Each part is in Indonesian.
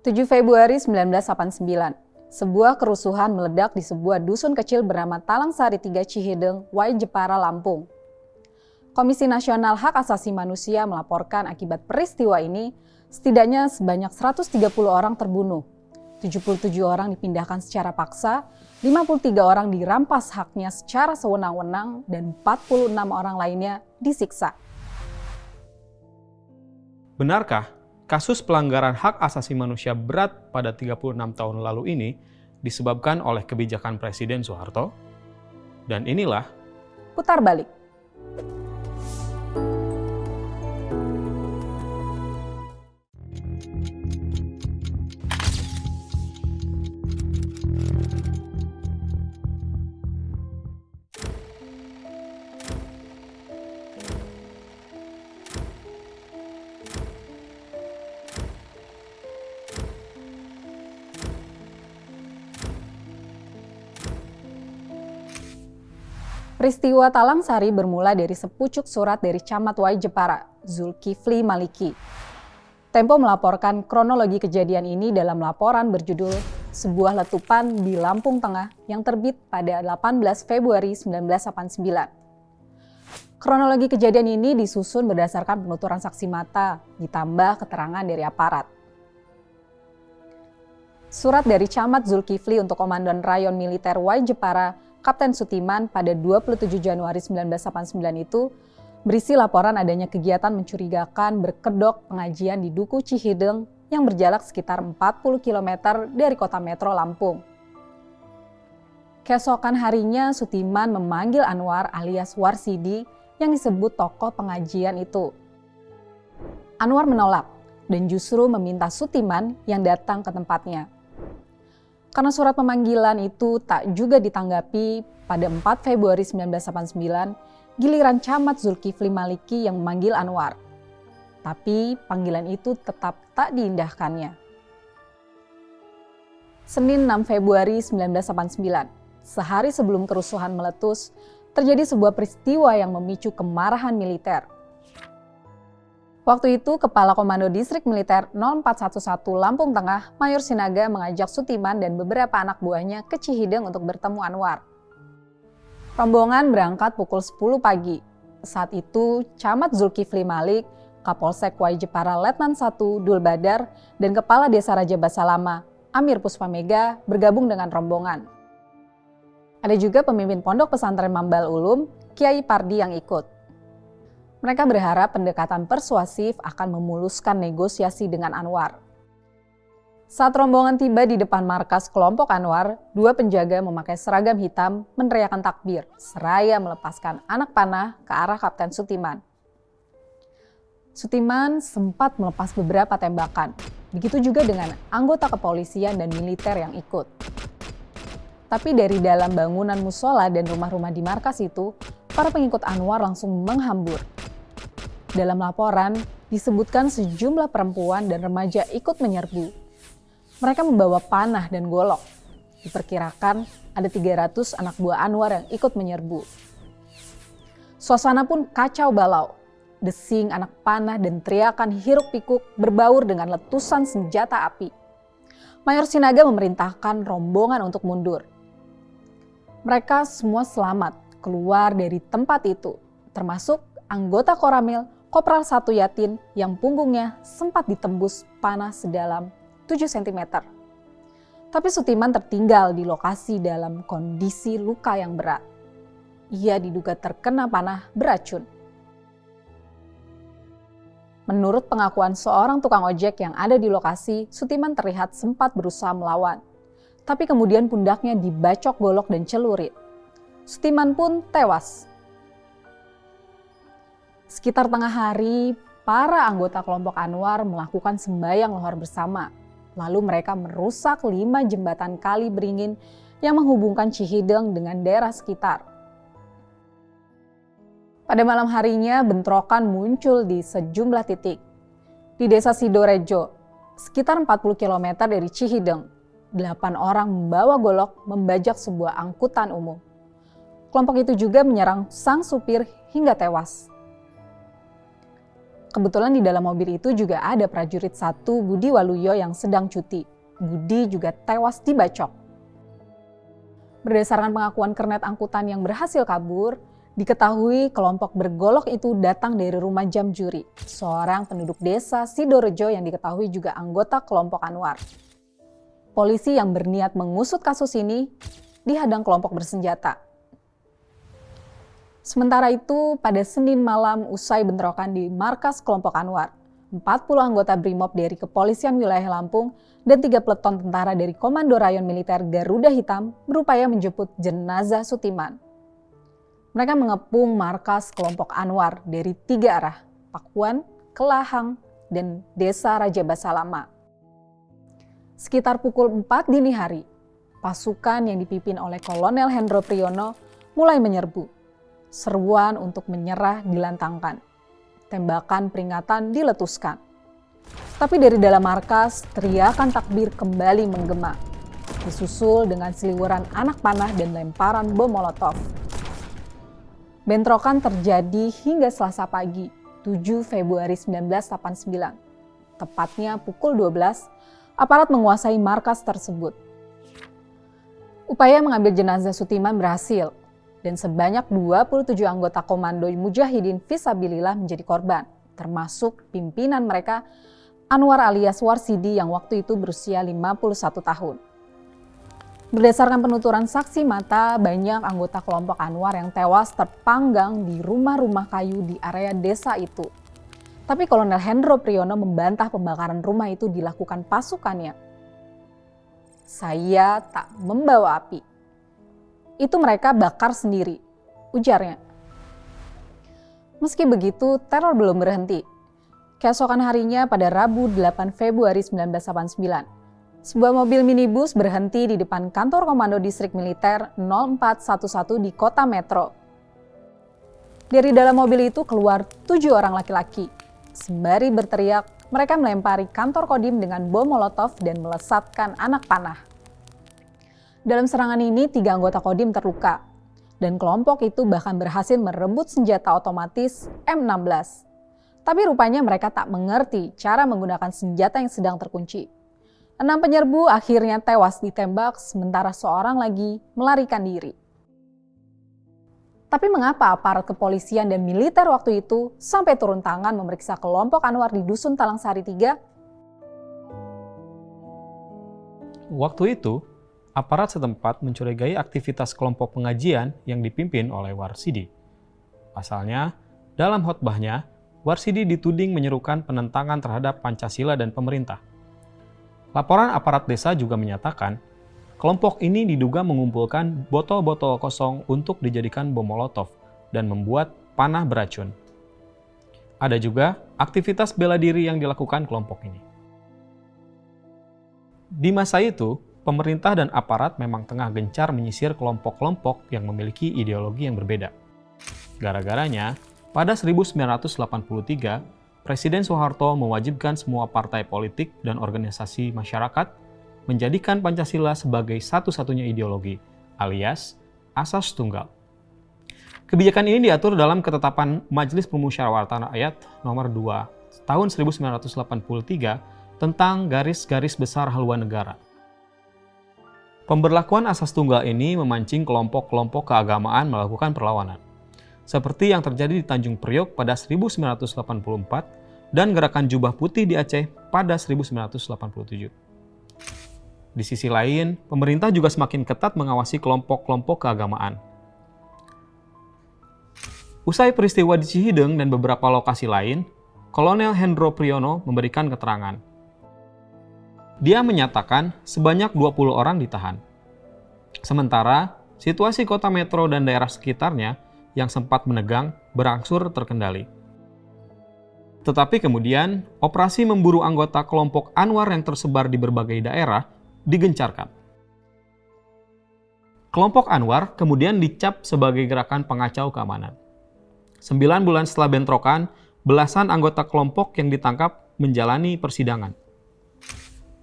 7 Februari 1989, sebuah kerusuhan meledak di sebuah dusun kecil bernama Talangsari 3 Cihideng, Wai Jepara, Lampung. Komisi Nasional Hak Asasi Manusia melaporkan akibat peristiwa ini, setidaknya sebanyak 130 orang terbunuh, 77 orang dipindahkan secara paksa, 53 orang dirampas haknya secara sewenang-wenang, dan 46 orang lainnya disiksa. Benarkah kasus pelanggaran hak asasi manusia berat pada 36 tahun lalu ini disebabkan oleh kebijakan Presiden Soeharto? Dan inilah Putar balik. Peristiwa Talangsari bermula dari sepucuk surat dari Camat Wai Jepara, Zulkifli Maliki. Tempo melaporkan kronologi kejadian ini dalam laporan berjudul Sebuah Letupan di Lampung Tengah yang terbit pada 18 Februari 1989. Kronologi kejadian ini disusun berdasarkan penuturan saksi mata, ditambah keterangan dari aparat. Surat dari Camat Zulkifli untuk Komandan Rayon Militer Wai Jepara, Kapten Sutiman pada 27 Januari 1989 itu berisi laporan adanya kegiatan mencurigakan berkedok pengajian di Duku Cihideng yang berjarak sekitar 40 km dari kota metro Lampung. Keesokan harinya Sutiman memanggil Anwar alias Warsidi yang disebut tokoh pengajian itu. Anwar menolak dan justru meminta Sutiman yang datang ke tempatnya. Karena surat pemanggilan itu tak juga ditanggapi, pada 4 Februari 1989, giliran Camat Zulkifli Maliki yang memanggil Anwar. Tapi panggilan itu tetap tak diindahkannya. Senin 6 Februari 1989, sehari sebelum kerusuhan meletus, terjadi sebuah peristiwa yang memicu kemarahan militer. Waktu itu, Kepala Komando Distrik Militer 0411 Lampung Tengah, Mayor Sinaga mengajak Sutiman dan beberapa anak buahnya ke Cihideng untuk bertemu Anwar. Rombongan berangkat pukul 10 pagi. Saat itu, Camat Zulkifli Malik, Kapolsek Wai Jepara Letnan 1 Dul Badar, dan Kepala Desa Raja Basalama, Amir Puspamega, bergabung dengan rombongan. Ada juga pemimpin Pondok Pesantren Mambal Ulum, Kiai Pardi yang ikut. Mereka berharap pendekatan persuasif akan memuluskan negosiasi dengan Anwar. Saat rombongan tiba di depan markas kelompok Anwar, dua penjaga memakai seragam hitam meneriakkan takbir, seraya melepaskan anak panah ke arah Kapten Sutiman. Sutiman sempat melepas beberapa tembakan, begitu juga dengan anggota kepolisian dan militer yang ikut. Tapi dari dalam bangunan musola dan rumah-rumah di markas itu, para pengikut Anwar langsung menghambur. Dalam laporan, disebutkan sejumlah perempuan dan remaja ikut menyerbu. Mereka membawa panah dan golok. Diperkirakan ada 300 anak buah Anwar yang ikut menyerbu. Suasana pun kacau balau. Desing anak panah dan teriakan hiruk-pikuk berbaur dengan letusan senjata api. Mayor Sinaga memerintahkan rombongan untuk mundur. Mereka semua selamat keluar dari tempat itu, termasuk anggota Koramil Kopral 1 Yatin yang punggungnya sempat ditembus panah sedalam 7 cm. Tapi Sutiman tertinggal di lokasi dalam kondisi luka yang berat. Ia diduga terkena panah beracun. Menurut pengakuan seorang tukang ojek yang ada di lokasi, Sutiman terlihat sempat berusaha melawan. Tapi kemudian pundaknya dibacok golok dan celurit. Sutiman pun tewas. Sekitar tengah hari, para anggota kelompok Anwar melakukan sembahyang lohor bersama. Lalu mereka merusak 5 jembatan kali beringin yang menghubungkan Cihideng dengan daerah sekitar. Pada malam harinya, bentrokan muncul di sejumlah titik. Di desa Sidorejo, sekitar 40 km dari Cihideng, 8 orang membawa golok membajak sebuah angkutan umum. Kelompok itu juga menyerang sang supir hingga tewas. Kebetulan di dalam mobil itu juga ada prajurit 1 Budi Waluyo yang sedang cuti. Budi juga tewas dibacok. Berdasarkan pengakuan kernet angkutan yang berhasil kabur, diketahui kelompok bergolok itu datang dari rumah Jamjuri, seorang penduduk desa Sidorejo yang diketahui juga anggota kelompok Anwar. Polisi yang berniat mengusut kasus ini dihadang kelompok bersenjata. Sementara itu, pada Senin malam usai bentrokan di markas kelompok Anwar, 40 anggota BRIMOB dari Kepolisian Wilayah Lampung dan 3 peleton tentara dari Komando Rayon Militer Garuda Hitam berupaya menjemput jenazah Sutiman. Mereka mengepung markas kelompok Anwar dari 3 arah, Pakuan, Kelahang, dan Desa Raja Basalama. Sekitar pukul 4 dini hari, pasukan yang dipimpin oleh Kolonel Hendro Priyono mulai menyerbu. Seruan untuk menyerah dilantangkan. Tembakan peringatan diletuskan. Tapi dari dalam markas, teriakan takbir kembali menggema, disusul dengan seliweran anak panah dan lemparan bom molotov. Bentrokan terjadi hingga Selasa pagi, 7 Februari 1989. Tepatnya pukul 12, aparat menguasai markas tersebut. Upaya mengambil jenazah Sutiman berhasil, dan sebanyak 27 anggota Komando Mujahidin Fisabilillah menjadi korban, termasuk pimpinan mereka Anwar alias Warsidi yang waktu itu berusia 51 tahun. Berdasarkan penuturan saksi mata, banyak anggota kelompok Anwar yang tewas terpanggang di rumah-rumah kayu di area desa itu. Tapi Kolonel Hendro Priyono membantah pembakaran rumah itu dilakukan pasukannya. "Saya tak membawa api. Itu mereka bakar sendiri," ujarnya. Meski begitu, teror belum berhenti. Keesokan harinya pada Rabu 8 Februari 1989, sebuah mobil minibus berhenti di depan kantor Komando Distrik Militer 0411 di Kota Metro. Dari dalam mobil itu keluar 7 orang laki-laki. Sembari berteriak, mereka melempari kantor Kodim dengan bom molotov dan melesatkan anak panah. Dalam serangan ini, 3 anggota Kodim terluka, dan kelompok itu bahkan berhasil merebut senjata otomatis M16. Tapi rupanya mereka tak mengerti cara menggunakan senjata yang sedang terkunci. 6 penyerbu akhirnya tewas ditembak, sementara seorang lagi melarikan diri. Tapi mengapa aparat kepolisian dan militer waktu itu sampai turun tangan memeriksa kelompok Anwar di Dusun Talangsari 3? Waktu itu, aparat setempat mencurigai aktivitas kelompok pengajian yang dipimpin oleh Warsidi. Pasalnya, dalam khotbahnya, Warsidi dituding menyerukan penentangan terhadap Pancasila dan pemerintah. Laporan aparat desa juga menyatakan, kelompok ini diduga mengumpulkan botol-botol kosong untuk dijadikan bom molotov dan membuat panah beracun. Ada juga aktivitas bela diri yang dilakukan kelompok ini. Di masa itu, pemerintah dan aparat memang tengah gencar menyisir kelompok-kelompok yang memiliki ideologi yang berbeda. Gara-garanya, pada 1983, Presiden Soeharto mewajibkan semua partai politik dan organisasi masyarakat menjadikan Pancasila sebagai satu-satunya ideologi, alias asas tunggal. Kebijakan ini diatur dalam Ketetapan Majelis Permusyawaratan Rakyat Nomor 2 Tahun 1983 tentang Garis-Garis Besar Haluan Negara. Pemberlakuan asas tunggal ini memancing kelompok-kelompok keagamaan melakukan perlawanan, seperti yang terjadi di Tanjung Priok pada 1984 dan Gerakan Jubah Putih di Aceh pada 1987. Di sisi lain, pemerintah juga semakin ketat mengawasi kelompok-kelompok keagamaan. Usai peristiwa di Cihideng dan beberapa lokasi lain, Kolonel Hendro Priyono memberikan keterangan. Dia menyatakan sebanyak 20 orang ditahan. Sementara, situasi kota Metro dan daerah sekitarnya yang sempat menegang berangsur terkendali. Tetapi kemudian, operasi memburu anggota kelompok Anwar yang tersebar di berbagai daerah digencarkan. Kelompok Anwar kemudian dicap sebagai gerakan pengacau keamanan. 9 bulan setelah bentrokan, belasan anggota kelompok yang ditangkap menjalani persidangan.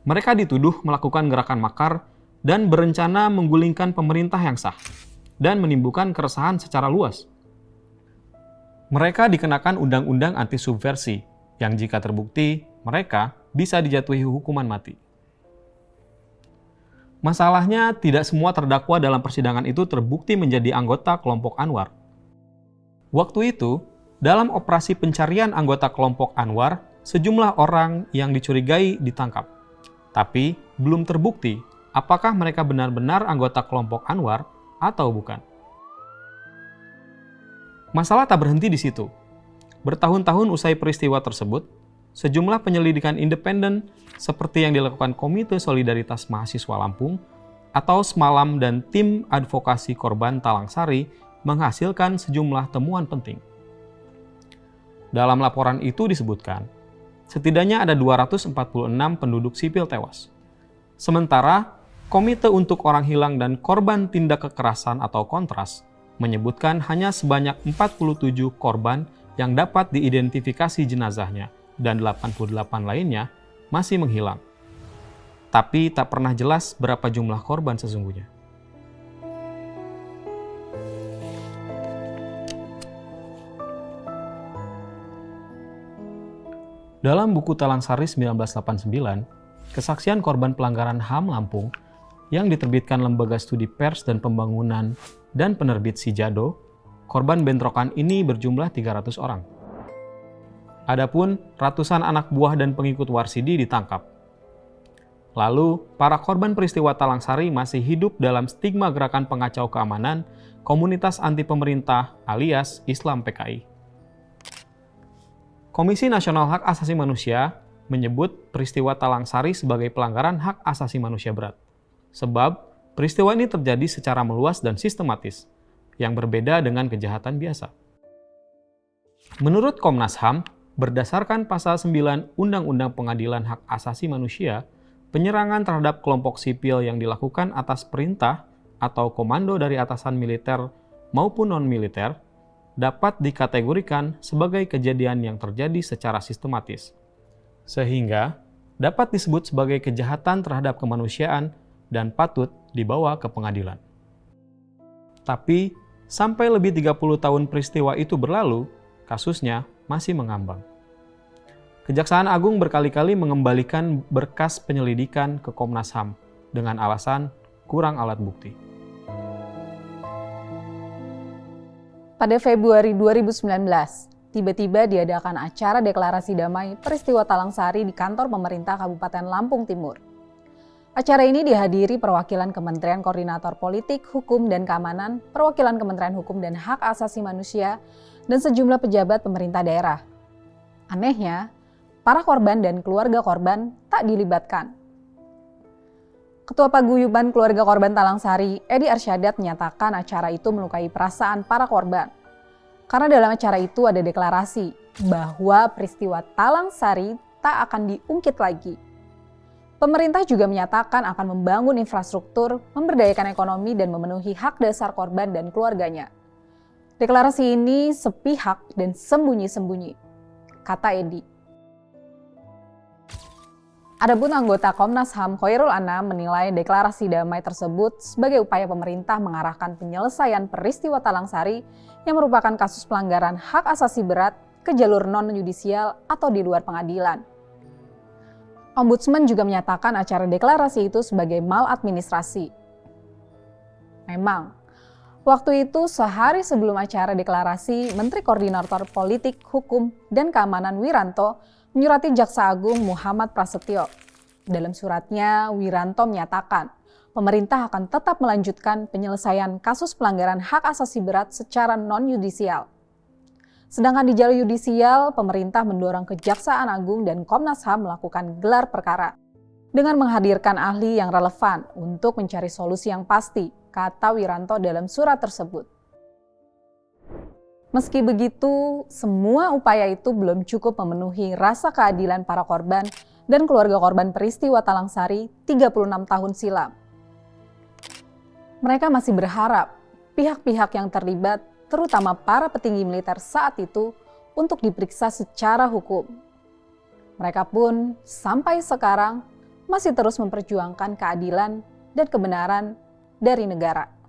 Mereka dituduh melakukan gerakan makar dan berencana menggulingkan pemerintah yang sah dan menimbulkan keresahan secara luas. Mereka dikenakan undang-undang anti subversi yang jika terbukti mereka bisa dijatuhi hukuman mati. Masalahnya, tidak semua terdakwa dalam persidangan itu terbukti menjadi anggota kelompok Anwar. Waktu itu, dalam operasi pencarian anggota kelompok Anwar, sejumlah orang yang dicurigai ditangkap. Tapi, belum terbukti apakah mereka benar-benar anggota kelompok Anwar atau bukan. Masalah tak berhenti di situ. Bertahun-tahun usai peristiwa tersebut, sejumlah penyelidikan independen seperti yang dilakukan Komite Solidaritas Mahasiswa Lampung atau Semalam dan tim advokasi korban Talang Sari menghasilkan sejumlah temuan penting. Dalam laporan itu disebutkan, setidaknya ada 246 penduduk sipil tewas. Sementara, Komite untuk Orang Hilang dan Korban Tindak Kekerasan atau Kontras menyebutkan hanya sebanyak 47 korban yang dapat diidentifikasi jenazahnya dan 88 lainnya masih menghilang. Tapi tak pernah jelas berapa jumlah korban sesungguhnya. Dalam buku Talang Sari 1989, kesaksian korban pelanggaran HAM Lampung yang diterbitkan Lembaga Studi Pers dan Pembangunan dan penerbit Sijado, korban bentrokan ini berjumlah 300 orang. Adapun ratusan anak buah dan pengikut Warsidi ditangkap. Lalu, para korban peristiwa Talang Sari masih hidup dalam stigma gerakan pengacau keamanan komunitas anti pemerintah alias Islam PKI. Komisi Nasional Hak Asasi Manusia menyebut peristiwa Talang Sari sebagai pelanggaran hak asasi manusia berat. Sebab, peristiwa ini terjadi secara meluas dan sistematis, yang berbeda dengan kejahatan biasa. Menurut Komnas HAM, berdasarkan pasal 9 Undang-Undang Pengadilan Hak Asasi Manusia, penyerangan terhadap kelompok sipil yang dilakukan atas perintah atau komando dari atasan militer maupun non-militer dapat dikategorikan sebagai kejadian yang terjadi secara sistematis, sehingga dapat disebut sebagai kejahatan terhadap kemanusiaan dan patut dibawa ke pengadilan. Tapi, sampai lebih 30 tahun peristiwa itu berlalu, kasusnya masih mengambang. Kejaksaan Agung berkali-kali mengembalikan berkas penyelidikan ke Komnas HAM dengan alasan kurang alat bukti. Pada Februari 2019, tiba-tiba diadakan acara deklarasi damai peristiwa Talang Sari di kantor pemerintah Kabupaten Lampung Timur. Acara ini dihadiri perwakilan Kementerian Koordinator Politik, Hukum, dan Keamanan, perwakilan Kementerian Hukum dan Hak Asasi Manusia, dan sejumlah pejabat pemerintah daerah. Anehnya, para korban dan keluarga korban tak dilibatkan. Ketua Paguyuban Keluarga Korban Talang Sari, Edi Arsyadat, menyatakan acara itu melukai perasaan para korban. Karena dalam acara itu ada deklarasi bahwa peristiwa Talang Sari tak akan diungkit lagi. Pemerintah juga menyatakan akan membangun infrastruktur, memberdayakan ekonomi, dan memenuhi hak dasar korban dan keluarganya. Deklarasi ini sepihak dan sembunyi-sembunyi, kata Edi. Adapun anggota Komnas HAM Khairul Anam menilai deklarasi damai tersebut sebagai upaya pemerintah mengarahkan penyelesaian peristiwa Talang Sari yang merupakan kasus pelanggaran hak asasi berat ke jalur non-yudisial atau di luar pengadilan. Ombudsman juga menyatakan acara deklarasi itu sebagai maladministrasi. Memang, waktu itu sehari sebelum acara deklarasi, Menteri Koordinator Politik, Hukum, dan Keamanan Wiranto menyurati Jaksa Agung Muhammad Prasetyo. Dalam suratnya, Wiranto menyatakan pemerintah akan tetap melanjutkan penyelesaian kasus pelanggaran hak asasi berat secara non-yudisial. Sedangkan di jalur yudisial, pemerintah mendorong Kejaksaan Agung dan Komnas HAM melakukan gelar perkara dengan menghadirkan ahli yang relevan untuk mencari solusi yang pasti, kata Wiranto dalam surat tersebut. Meski begitu, semua upaya itu belum cukup memenuhi rasa keadilan para korban dan keluarga korban peristiwa Talang Sari 36 tahun silam. Mereka masih berharap pihak-pihak yang terlibat, terutama para petinggi militer saat itu, untuk diperiksa secara hukum. Mereka pun sampai sekarang masih terus memperjuangkan keadilan dan kebenaran dari negara.